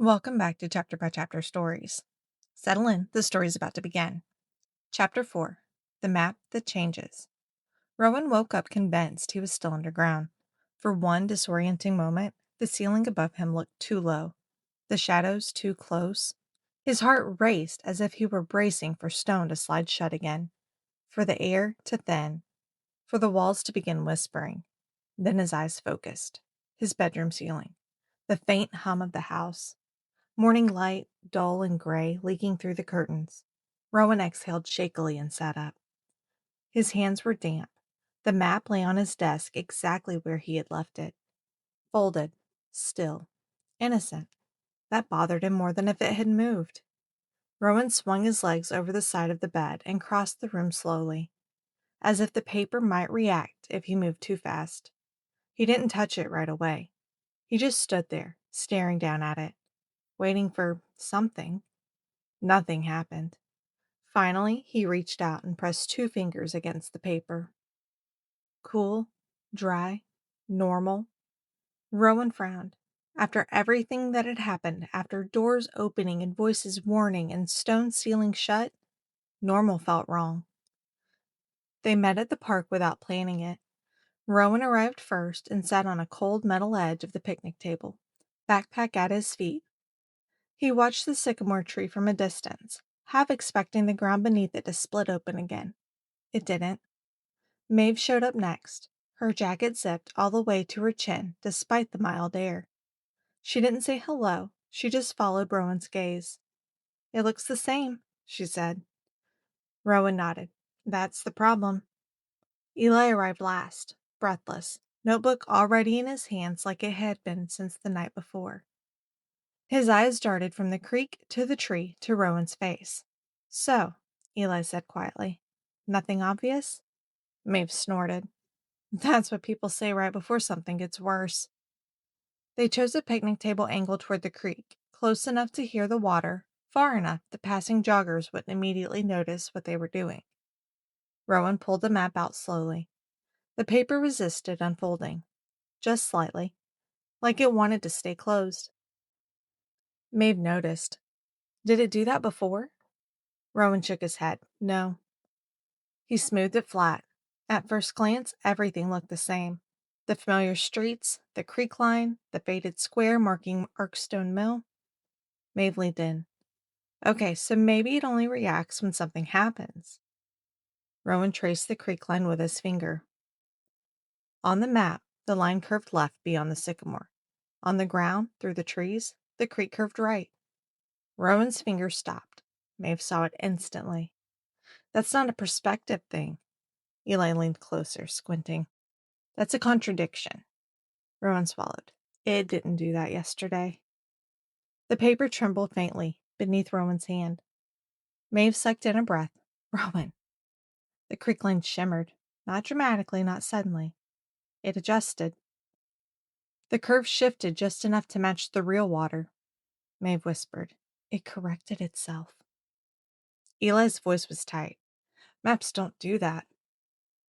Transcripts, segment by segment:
Welcome back to Chapter by Chapter Stories. Settle in, the story's about to begin. Chapter 4 The Map That Changes. Rowan woke up convinced he was still underground. For one disorienting moment, the ceiling above him looked too low, the shadows too close. His heart raced as if he were bracing for stone to slide shut again, for the air to thin, for the walls to begin whispering. Then his eyes focused. His bedroom ceiling, the faint hum of the house. Morning light, dull and gray, leaking through the curtains. Rowan exhaled shakily and sat up. His hands were damp. The map lay on his desk exactly where he had left it. Folded, still, innocent. That bothered him more than if it had moved. Rowan swung his legs over the side of the bed and crossed the room slowly, as if the paper might react if he moved too fast. He didn't touch it right away. He just stood there, staring down at it, waiting for something. Nothing happened. Finally, he reached out and pressed two fingers against the paper. Cool, dry, normal. Rowan frowned. After everything that had happened, after doors opening and voices warning and stone ceiling shut, normal felt wrong. They met at the park without planning it. Rowan arrived first and sat on a cold metal edge of the picnic table, backpack at his feet. He watched the sycamore tree from a distance, half expecting the ground beneath it to split open again. It didn't. Maeve showed up next, her jacket zipped all the way to her chin despite the mild air. She didn't say hello, she just followed Rowan's gaze. "It looks the same," she said. Rowan nodded. "That's the problem." Eli arrived last, breathless, notebook already in his hands like it had been since the night before. His eyes darted from the creek to the tree to Rowan's face. "So," Eli said quietly, "nothing obvious?" Maeve snorted. "That's what people say right before something gets worse." They chose a picnic table angled toward the creek, close enough to hear the water, far enough that passing joggers wouldn't immediately notice what they were doing. Rowan pulled the map out slowly. The paper resisted unfolding, just slightly, like it wanted to stay closed. Maeve noticed. "Did it do that before?" Rowan shook his head. "No." He smoothed it flat. At first glance, everything looked the same. The familiar streets, the creek line, the faded square marking Arkstone Mill. Maeve leaned in. "Okay, so maybe it only reacts when something happens." Rowan traced the creek line with his finger. On the map, the line curved left beyond the sycamore. On the ground, through the trees, the creek curved right. Rowan's finger stopped. Maeve saw it instantly. "That's not a perspective thing." Eli leaned closer, squinting. "That's a contradiction." Rowan swallowed. "It didn't do that yesterday." The paper trembled faintly beneath Rowan's hand. Maeve sucked in a breath. "Rowan." The creek line shimmered. Not dramatically, not suddenly. It adjusted. The curve shifted just enough to match the real water. Maeve whispered. "It corrected itself." Eli's voice was tight. "Maps don't do that."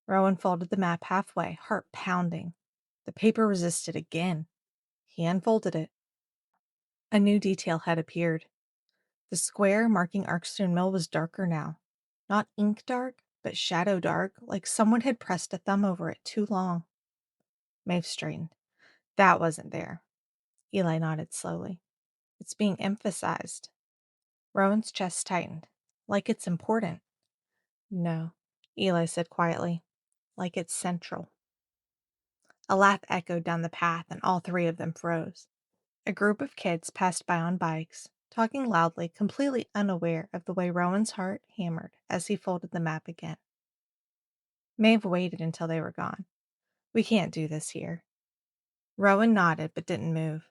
Rowan folded the map halfway, heart pounding. The paper resisted again. He unfolded it. A new detail had appeared. The square marking Arkstone Mill was darker now. Not ink dark, but shadow dark, like someone had pressed a thumb over it too long. Maeve straightened. "That wasn't there." Eli nodded slowly. "It's being emphasized." Rowan's chest tightened. "Like it's important." "No," Eli said quietly. "Like it's central." A laugh echoed down the path, and all three of them froze. A group of kids passed by on bikes, talking loudly, completely unaware of the way Rowan's heart hammered as he folded the map again. Maeve waited until they were gone. "We can't do this here." Rowan nodded but didn't move.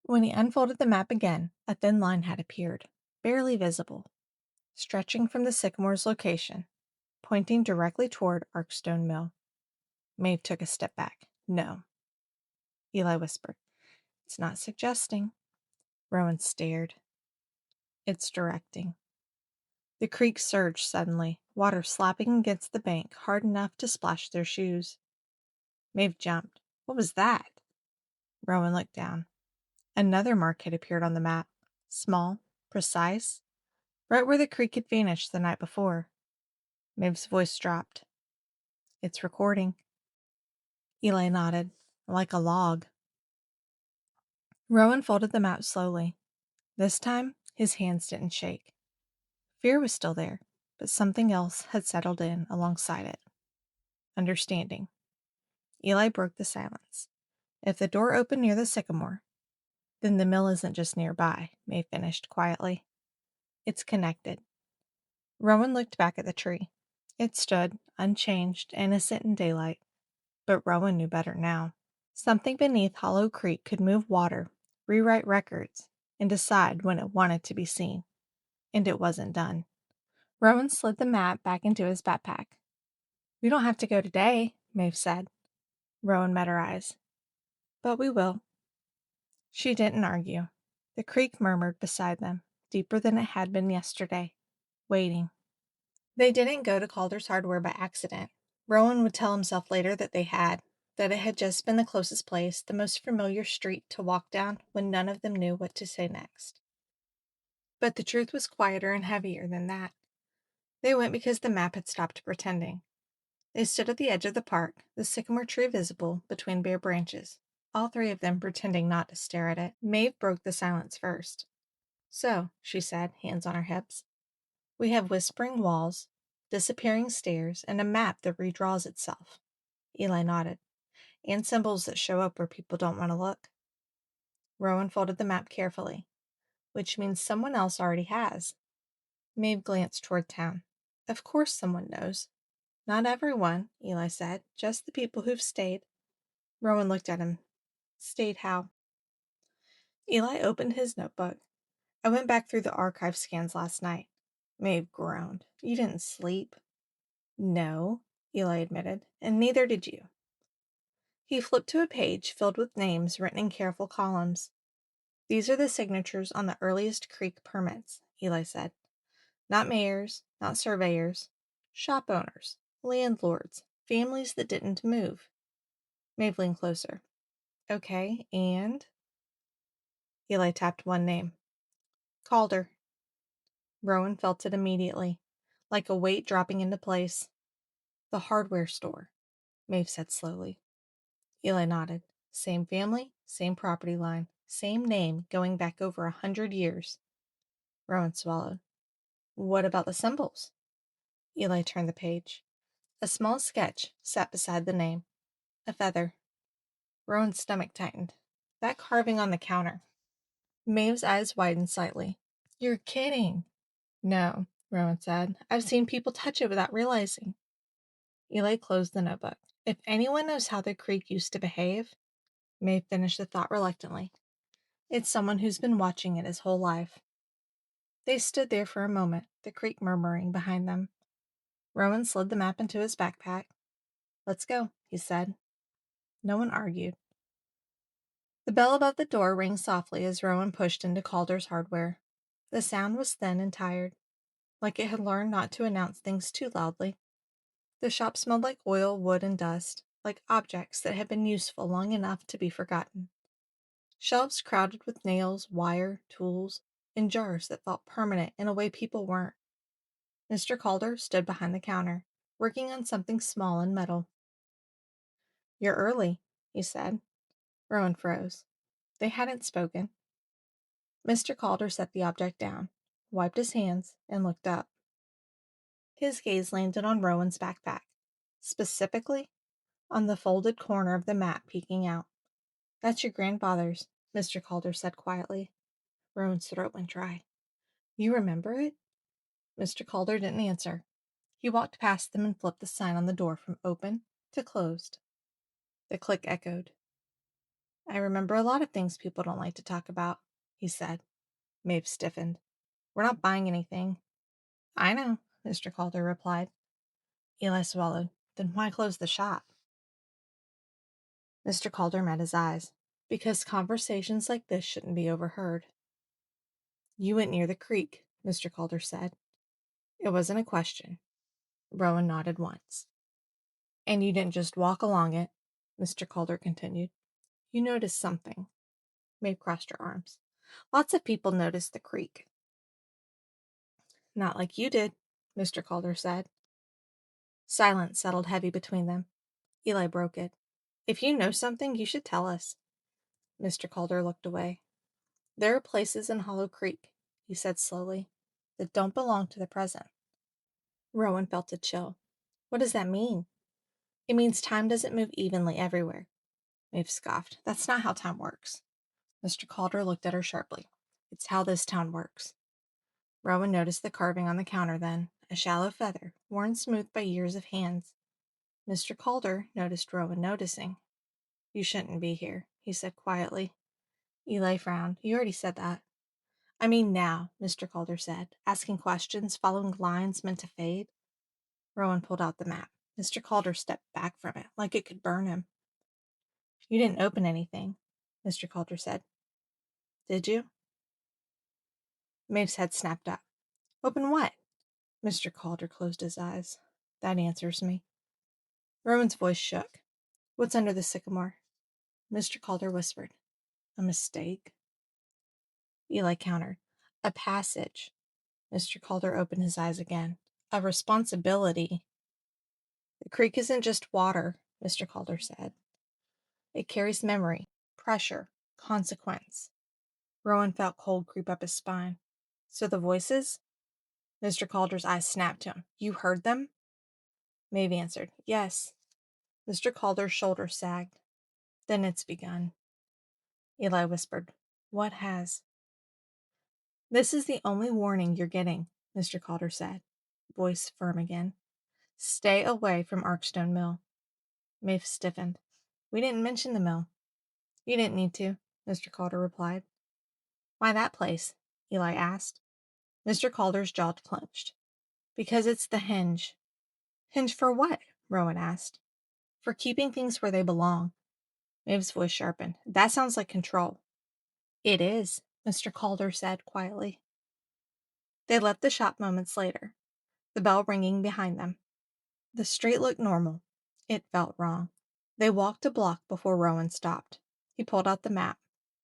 When he unfolded the map again, a thin line had appeared, barely visible, stretching from the sycamore's location, pointing directly toward Arkstone Mill. Maeve took a step back. "No." Eli whispered. "It's not suggesting." Rowan stared. "It's directing." The creek surged suddenly, water slapping against the bank hard enough to splash their shoes. Maeve jumped. "What was that?" Rowan looked down. Another mark had appeared on the map, small, precise, right where the creek had vanished the night before. Maeve's voice dropped. "It's recording." Eli nodded. "Like a log." Rowan folded the map slowly. This time, his hands didn't shake. Fear was still there, but something else had settled in alongside it. Understanding. Eli broke the silence. "If the door opened near the sycamore, then the mill isn't just nearby," Maeve finished quietly. "It's connected." Rowan looked back at the tree. It stood, unchanged, innocent in daylight. But Rowan knew better now. Something beneath Hollow Creek could move water, rewrite records, and decide when it wanted to be seen. And it wasn't done. Rowan slid the map back into his backpack. "We don't have to go today," Maeve said. Rowan met her eyes. "But we will." She didn't argue. The creek murmured beside them, deeper than it had been yesterday, waiting. They didn't go to Calder's Hardware by accident. Rowan would tell himself later that they had, that it had just been the closest place, the most familiar street to walk down when none of them knew what to say next. But the truth was quieter and heavier than that. They went because the map had stopped pretending. They stood at the edge of the park, the sycamore tree visible between bare branches, all three of them pretending not to stare at it. Maeve broke the silence first. "So," she said, hands on her hips, "we have whispering walls, disappearing stairs, and a map that redraws itself." Eli nodded. "And symbols that show up where people don't want to look." Rowan folded the map carefully. "Which means someone else already has." Maeve glanced toward town. "Of course someone knows." "Not everyone," Eli said. "Just the people who've stayed." Rowan looked at him. "Stayed how?" Eli opened his notebook. "I went back through the archive scans last night." Maeve groaned. "You didn't sleep?" "No," Eli admitted, "and neither did you." He flipped to a page filled with names written in careful columns. "These are the signatures on the earliest creek permits," Eli said. "Not mayors, not surveyors. Shop owners, landlords, families that didn't move." Maeve leaned closer. "Okay, and?" Eli tapped one name. "Calder." Rowan felt it immediately, like a weight dropping into place. "The hardware store," Maeve said slowly. Eli nodded. "Same family, same property line, same name going back over 100 years." Rowan swallowed. "What about the symbols?" Eli turned the page. A small sketch sat beside the name. A feather. Rowan's stomach tightened. "That carving on the counter." Maeve's eyes widened slightly. "You're kidding." "No," Rowan said. "I've seen people touch it without realizing." Eli closed the notebook. "If anyone knows how the creek used to behave," Maeve finished the thought reluctantly, "it's someone who's been watching it his whole life." They stood there for a moment, the creek murmuring behind them. Rowan slid the map into his backpack. "Let's go," he said. No one argued. The bell above the door rang softly as Rowan pushed into Calder's Hardware. The sound was thin and tired, like it had learned not to announce things too loudly. The shop smelled like oil, wood, and dust, like objects that had been useful long enough to be forgotten. Shelves crowded with nails, wire, tools, and jars that felt permanent in a way people weren't. Mr. Calder stood behind the counter, working on something small in metal. "You're early," he said. Rowan froze. They hadn't spoken. Mr. Calder set the object down, wiped his hands, and looked up. His gaze landed on Rowan's backpack, specifically on the folded corner of the map peeking out. "That's your grandfather's," Mr. Calder said quietly. Rowan's throat went dry. "You remember it?" Mr. Calder didn't answer. He walked past them and flipped the sign on the door from open to closed. The click echoed. "I remember a lot of things people don't like to talk about," he said. Maeve stiffened. "We're not buying anything." "I know," Mr. Calder replied. Eli swallowed. "Then why close the shop?" Mr. Calder met his eyes. "Because conversations like this shouldn't be overheard." "You went near the creek," Mr. Calder said. It wasn't a question. Rowan nodded once. "And you didn't just walk along it," Mr. Calder continued. "You noticed something." Maeve crossed her arms. Lots of people noticed the creek. Not like you did, Mr. Calder said. Silence settled heavy between them. Eli broke it. If you know something, you should tell us. Mr. Calder looked away. There are places in Hollow Creek, he said slowly, that don't belong to the present. Rowan felt a chill. What does that mean? It means time doesn't move evenly everywhere. Maeve scoffed. That's not how time works. Mr. Calder looked at her sharply. It's how this town works. Rowan noticed the carving on the counter then, a shallow feather, worn smooth by years of hands. Mr. Calder noticed Rowan noticing. You shouldn't be here, he said quietly. Eli frowned. You already said that. I mean now, Mr. Calder said, asking questions, following lines meant to fade. Rowan pulled out the map. Mr. Calder stepped back from it, like it could burn him. You didn't open anything, Mr. Calder said. Did you? Maeve's head snapped up. Open what? Mr. Calder closed his eyes. That answers me. Rowan's voice shook. What's under the sycamore? Mr. Calder whispered. A mistake? Eli countered. A passage. Mr. Calder opened his eyes again. A responsibility. The creek isn't just water, Mr. Calder said. It carries memory, pressure, consequence. Rowan felt cold creep up his spine. So the voices? Mr. Calder's eyes snapped to him. You heard them? Maeve answered. Yes. Mr. Calder's shoulders sagged. Then it's begun. Eli whispered. What has? This is the only warning you're getting, Mr. Calder said, voice firm again. Stay away from Arkstone Mill. Maeve stiffened. We didn't mention the mill. You didn't need to, Mr. Calder replied. Why that place? Eli asked. Mr. Calder's jaw clenched. Because it's the hinge. Hinge for what? Rowan asked. For keeping things where they belong. Maeve's voice sharpened. That sounds like control. It is, Mr. Calder said quietly. They left the shop moments later, the bell ringing behind them. The street looked normal. It felt wrong. They walked a block before Rowan stopped. He pulled out the map.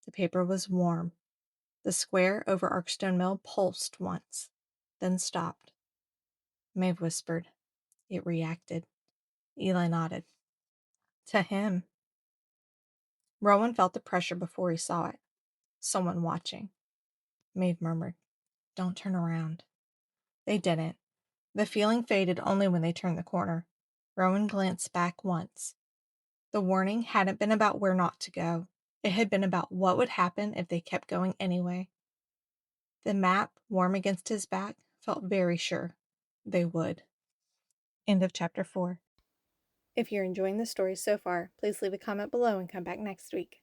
The paper was warm. The square over Arkstone Mill pulsed once, then stopped. Maeve whispered. It reacted. Eli nodded. To him. Rowan felt the pressure before he saw it. Someone watching. Maeve murmured, Don't turn around. They didn't. The feeling faded only when they turned the corner. Rowan glanced back once. The warning hadn't been about where not to go. It had been about what would happen if they kept going anyway. The map, warm against his back, felt very sure they would. End of chapter 4. If you're enjoying the story so far, please leave a comment below and come back next week.